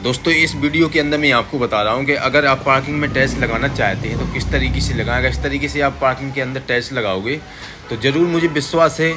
दोस्तों इस वीडियो के अंदर मैं आपको बता रहा हूँ कि अगर आप पार्किंग में टाइल्स लगाना चाहते हैं तो किस तरीके से लगाएं। अगर इस तरीके से आप पार्किंग के अंदर टाइल्स लगाओगे तो ज़रूर मुझे विश्वास है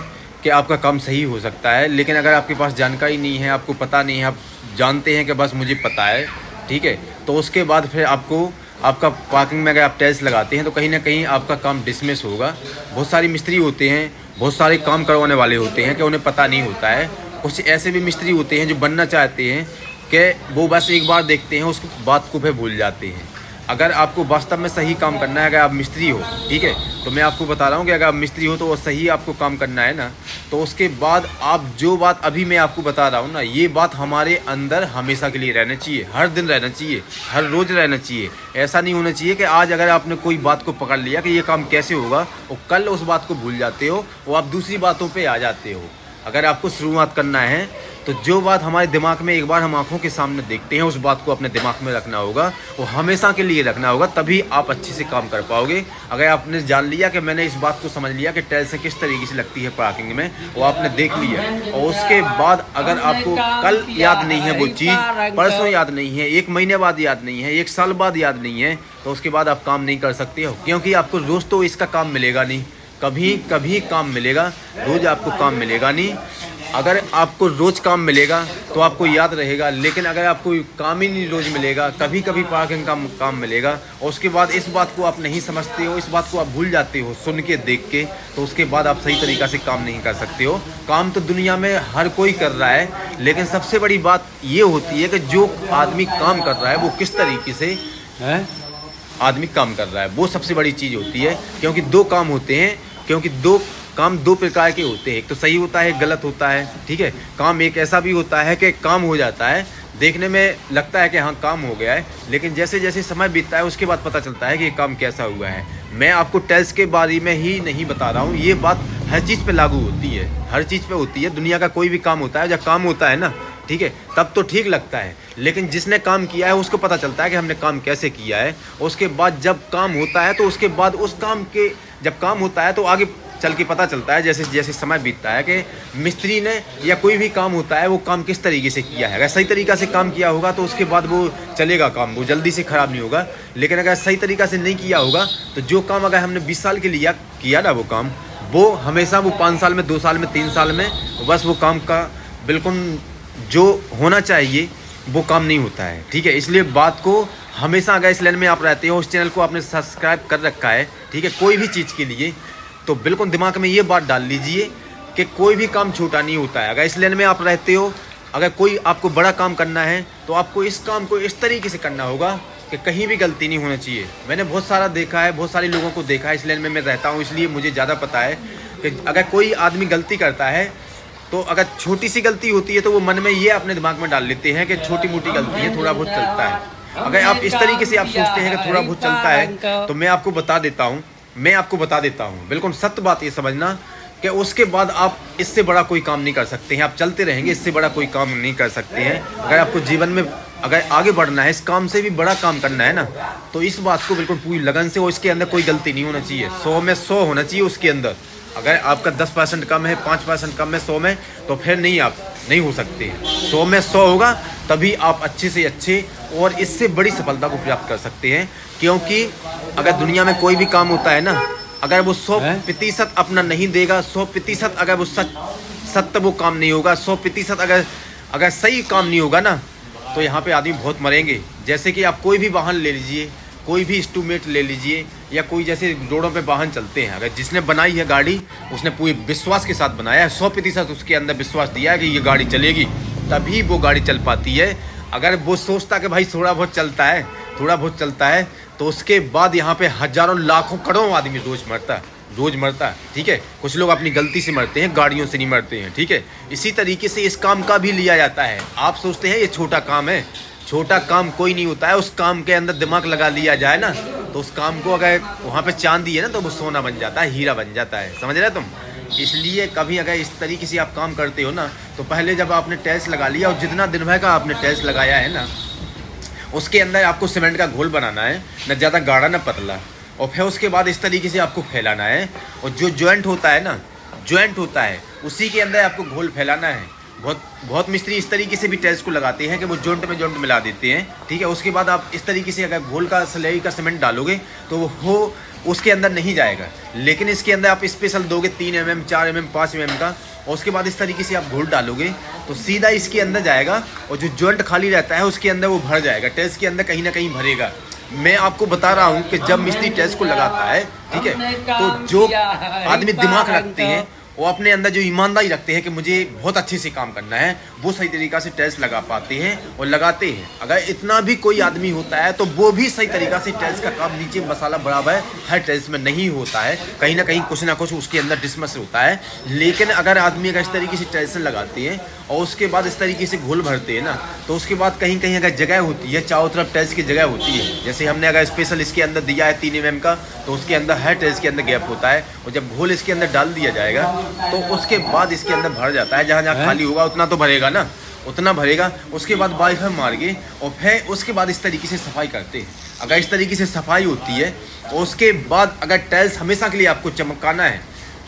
कि आपका काम सही हो सकता है। लेकिन अगर आपके पास जानकारी नहीं है, आपको पता नहीं है, आप जानते हैं कि बस मुझे पता है, ठीक है, तो उसके बाद फिर आपको आपका पार्किंग में अगर आप टाइल्स लगाते हैं तो कहीं ना कहीं आपका काम डिसमिस होगा। बहुत सारे मिस्त्री होते हैं, बहुत सारे काम करवाने वाले होते हैं कि उन्हें पता नहीं होता है। कुछ ऐसे भी मिस्त्री होते हैं जो बनना चाहते हैं कि वो बस एक बार देखते हैं, उस बात को फिर भूल जाते हैं। अगर आपको वास्तव में सही काम करना है, अगर आप मिस्त्री हो, ठीक है, तो मैं आपको बता रहा हूँ कि अगर आप मिस्त्री हो तो वो सही आपको काम करना है ना, तो उसके बाद आप जो बात अभी मैं आपको बता रहा हूँ ना, ये बात हमारे अंदर हमेशा के लिए रहना चाहिए, हर दिन रहना चाहिए, हर रोज़ रहना चाहिए। ऐसा नहीं होना चाहिए कि आज अगर आपने कोई बात को पकड़ लिया कि ये काम कैसे होगा और कल उस बात को भूल जाते हो और आप दूसरी बातों पर आ जाते हो। अगर आपको शुरुआत करना है तो जो बात हमारे दिमाग में एक बार हम आंखों के सामने देखते हैं, उस बात को अपने दिमाग में रखना होगा, वो हमेशा के लिए रखना होगा, तभी आप अच्छे से काम कर पाओगे। अगर आपने जान लिया कि मैंने इस बात को समझ लिया कि टाइल्स किस तरीके से लगती है पार्किंग में, वो आपने देख लिया, और उसके बाद अगर आपको कल याद नहीं है वो चीज़, परसों याद नहीं है, 1 महीने बाद याद नहीं है, 1 साल बाद याद नहीं है, तो उसके बाद आप काम नहीं कर सकते हो। क्योंकि आपको रोज़ तो इसका काम मिलेगा नहीं, कभी कभी काम मिलेगा, रोज़ आपको काम मिलेगा नहीं। अगर आपको रोज़ काम मिलेगा तो आपको याद रहेगा, लेकिन अगर आपको काम ही नहीं रोज़ मिलेगा, कभी कभी पार्किंग का काम मिलेगा, और उसके बाद इस बात को आप नहीं समझते हो, इस बात को आप भूल जाते हो सुन के देख के, तो उसके बाद आप सही तरीक़ा से काम नहीं कर सकते हो। काम तो दुनिया में हर कोई कर रहा है, लेकिन सबसे बड़ी बात ये होती है कि जो आदमी काम कर रहा है वो किस तरीके से आदमी काम कर रहा है, वो सबसे बड़ी चीज़ होती है। क्योंकि 2 काम होते हैं, क्योंकि 2 काम 2 प्रकार के होते हैं, एक तो सही होता है, एक गलत होता है, ठीक है। काम एक ऐसा भी होता है कि काम हो जाता है, देखने में लगता है कि हाँ काम हो गया है, लेकिन जैसे जैसे समय बीतता है उसके बाद पता चलता है कि ये काम कैसा हुआ है। मैं आपको टाइल्स के बारे में ही नहीं बता रहा हूँ, ये बात हर चीज़ पे लागू होती है, हर चीज़ पे होती है। दुनिया का कोई भी काम होता है, जब काम होता है ना, ठीक है, तब तो ठीक लगता है, लेकिन जिसने काम किया है उसको पता चलता है कि हमने काम कैसे किया है। उसके बाद जब काम होता है तो उसके बाद उस काम के, जब काम होता है तो आगे चल के पता चलता है, जैसे जैसे समय बीतता है, कि मिस्त्री ने या कोई भी काम होता है वो काम किस तरीके से किया है। अगर सही तरीक़ा से काम किया होगा तो उसके बाद वो चलेगा काम, वो जल्दी से ख़राब नहीं होगा। लेकिन अगर सही तरीक़ा से नहीं किया होगा तो जो काम अगर हमने 20 साल के लिए किया ना, वो काम वो हमेशा वो 5 साल में, 2 साल में, 3 साल में बस वो काम का बिल्कुल जो होना चाहिए वो काम नहीं होता है, ठीक है। इसलिए बात को हमेशा, अगर इस लाइन में आप रहते हो, उस चैनल को आपने सब्सक्राइब कर रखा है, ठीक है, कोई भी चीज़ के लिए, तो बिल्कुल दिमाग में ये बात डाल लीजिए कि कोई भी काम छोटा नहीं होता है। अगर इस लाइन में आप रहते हो, अगर कोई आपको बड़ा काम करना है तो आपको इस काम को इस तरीके से करना होगा कि कहीं भी गलती नहीं होना चाहिए। मैंने बहुत सारा देखा है, बहुत सारे लोगों को देखा है, इस लाइन में मैं रहता हूँ, इसलिए मुझे ज़्यादा पता है कि अगर कोई आदमी गलती करता है तो अगर छोटी सी गलती होती है तो वो मन में ये अपने दिमाग में डाल लेते हैं कि छोटी मोटी गलती है, थोड़ा बहुत चलता है। अगर आप इस तरीके से आप सोचते हैं कि थोड़ा बहुत चलता है, तो मैं आपको बता देता हूँ, बिल्कुल सत्य बात ये समझना कि उसके बाद आप इससे बड़ा कोई काम नहीं कर सकते हैं। आप चलते रहेंगे, इससे बड़ा कोई काम नहीं कर सकते हैं। अगर आपको जीवन में अगर आगे बढ़ना है, इस काम से भी बड़ा काम करना है ना, तो इस बात को बिल्कुल पूरी लगन से, और इसके अंदर कोई गलती नहीं होना चाहिए, 100 में 100 होना चाहिए उसके अंदर। अगर आपका 10% कम है, 5% कम है 100 में, तो फिर नहीं, आप नहीं हो सकते हैं। 100 में 100 होगा तभी आप अच्छे से अच्छे और इससे बड़ी सफलता को प्राप्त कर सकते हैं। क्योंकि अगर दुनिया में कोई भी काम होता है ना, अगर वो 100% अपना नहीं देगा, 100% अगर वो सत्य वो काम नहीं होगा, 100% अगर सही काम नहीं होगा ना, तो यहाँ पे आदमी बहुत मरेंगे। जैसे कि आप कोई भी वाहन ले लीजिए, कोई भी इंस्ट्रूमेंट ले लीजिए, या कोई जैसे रोडों पे वाहन चलते हैं, अगर जिसने बनाई है गाड़ी, उसने पूरे विश्वास के साथ बनाया है, 100% उसके अंदर विश्वास दिया है कि ये गाड़ी चलेगी, तभी वो गाड़ी चल पाती है। अगर वो सोचता कि भाई थोड़ा बहुत चलता है, तो उसके बाद यहाँ पे हज़ारों लाखों करोड़ों आदमी रोज़ मरता है, ठीक है। कुछ लोग अपनी गलती से मरते हैं, गाड़ियों से नहीं मरते हैं, ठीक है। इसी तरीके से इस काम का भी लिया जाता है। आप सोचते हैं ये छोटा काम है, छोटा काम कोई नहीं होता है। उस काम के अंदर दिमाग लगा लिया जाए ना, तो उस काम को अगर वहाँ पे चांदी है ना, तो वो सोना बन जाता है, हीरा बन जाता है, समझ रहे तुम। इसलिए कभी अगर इस तरीके से आप काम करते हो ना, तो पहले जब आपने टाइल्स लगा लिया और जितना दिन भर का आपने टाइल्स लगाया है ना, उसके अंदर आपको सीमेंट का घोल बनाना है, न ज़्यादा गाढ़ा न पतला, और फिर उसके बाद इस तरीके से आपको फैलाना है। और जो जॉइंट होता है ना, उसी के अंदर आपको घोल फैलाना है। बहुत बहुत मिस्त्री इस तरीके से भी टाइल्स को लगाते हैं कि वो जॉइंट में जॉइंट मिला देते हैं, ठीक है। उसके बाद आप इस तरीके से अगर घोल का स्लरी का सीमेंट डालोगे तो वो उसके अंदर नहीं जाएगा, लेकिन इसके अंदर आप स्पेशल दोगे 3 mm 4 mm 5 mm का, और उसके बाद इस तरीके से आप घोल डालोगे तो सीधा इसके अंदर जाएगा, और जो जॉइंट खाली रहता है उसके अंदर वो भर जाएगा, टाइल्स के अंदर कहीं ना कहीं भरेगा। मैं आपको बता रहा हूँ कि जब मिस्त्री टाइल्स को लगाता है, ठीक है, तो जो आदमी दिमाग रखते हैं वो अपने अंदर जो ईमानदारी रखते हैं कि मुझे बहुत अच्छे से काम करना है, वो सही तरीक़ा से टाइल्स लगा पाते हैं और लगाते हैं। अगर इतना भी कोई आदमी होता है तो वो भी सही तरीक़ा से टाइल्स का काम नीचे मसाला बराबर हर टाइल्स में नहीं होता है, कहीं ना कुछ उसके अंदर डिसमस होता है। लेकिन अगर आदमी अगर इस तरीके से टाइल्स लगाते हैं और उसके बाद इस तरीके से घोल भरते हैं ना, तो उसके बाद कहीं कहीं अगर जगह होती है, चारों तरफ टाइल्स की जगह होती है, जैसे हमने अगर स्पेशल इसके अंदर दिया है 3 mm का, तो उसके अंदर हर टाइल्स के अंदर गैप होता है, और जब घोल इसके अंदर डाल दिया जाएगा तो उसके बाद इसके अंदर भर जाता है। जहाँ जहाँ खाली होगा उतना तो भरेगा ना, उतना भरेगा। उसके बाद वाइफर मार के और फिर उसके बाद इस तरीके से सफाई करते हैं। अगर इस तरीके से सफाई होती है, उसके बाद अगर टाइल्स हमेशा के लिए आपको चमकाना है,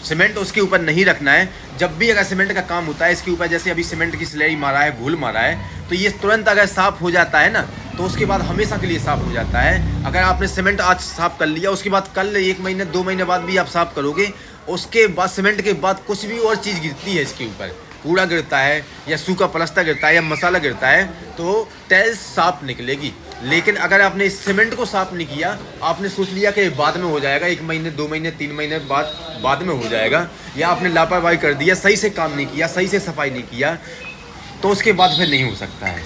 सीमेंट उसके ऊपर नहीं रखना है। जब भी अगर सीमेंट का काम होता है इसके ऊपर, जैसे अभी सीमेंट की स्लरी मारा है, घोल मारा है, तो ये तुरंत अगर साफ़ हो जाता है ना, तो उसके बाद हमेशा के लिए साफ़ हो जाता है। अगर आपने सीमेंट आज साफ़ कर लिया, उसके बाद कल 1 महीने 2 महीने बाद भी आप साफ़ करोगे, उसके बाद सीमेंट के बाद कुछ भी और चीज़ गिरती है इसके ऊपर, कूड़ा गिरता है या सूखा प्लास्टर गिरता है या मसाला गिरता है, तो टाइल्स साफ़ निकलेगी। लेकिन अगर आपने इस सीमेंट को साफ़ नहीं किया, आपने सोच लिया कि बाद में हो जाएगा, 1 महीने 2 महीने 3 महीने बाद में हो जाएगा, या आपने लापरवाही कर दिया, सही से काम नहीं किया, सही से सफाई नहीं किया, तो उसके बाद फिर नहीं हो सकता है।